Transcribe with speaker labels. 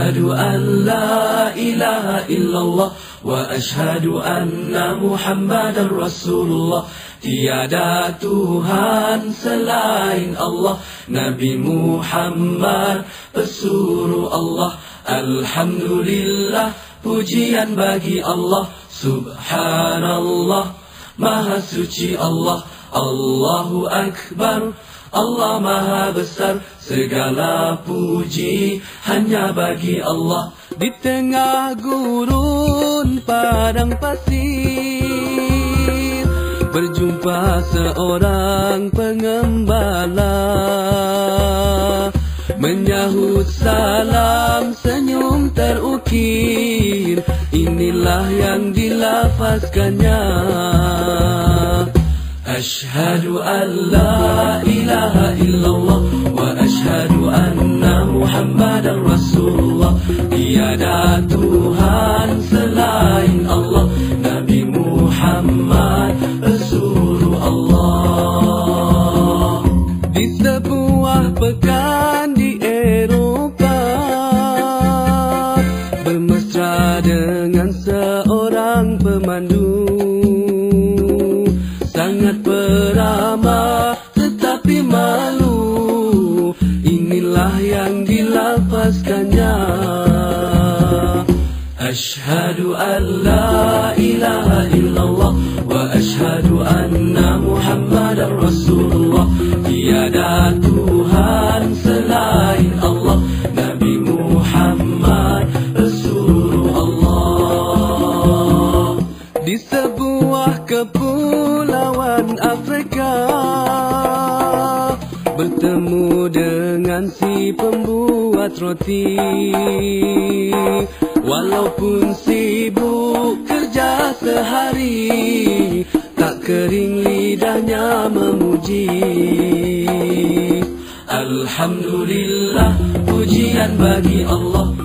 Speaker 1: Ashhadu an la ilaha illallah wa ashhadu anna Muhammadar Rasulullah. Tiada Tuhan selain Allah, Nabi Muhammad pesuruh Allah. Alhamdulillah, pujian bagi Allah. Subhanallah, Maha suci Allah. Allahu Akbar, Allah Maha besar. Segala puji hanya bagi Allah. Di tengah gurun padang pasir, berjumpa seorang pengembala. Menyahut salam, senyum terukir. Inilah yang dilafazkannya. Ashhadu an la ilaha illallah wa ashhadu anna Muhammadar Rasulullah. Tiada Tuhan selain Allah, Nabi Muhammad pesuruh Allah. Di sebuah pekan di Eropah, bermesra dengan seorang pemandu. Sangat beramah tetapi malu. Inilah yang dilafazkannya. Ashhadu an la ilaha illallah wa ashhadu anna Muhammadar Rasulullah. Tiada Tuhan selain Allah, Nabi Muhammad pesuruh Allah. Di sebuah kepulauan Afrika, bertemu dengan si pembuat roti. Walaupun sibuk kerja sehari, tak kering lidahnya memuji. Alhamdulillah, pujian bagi Allah.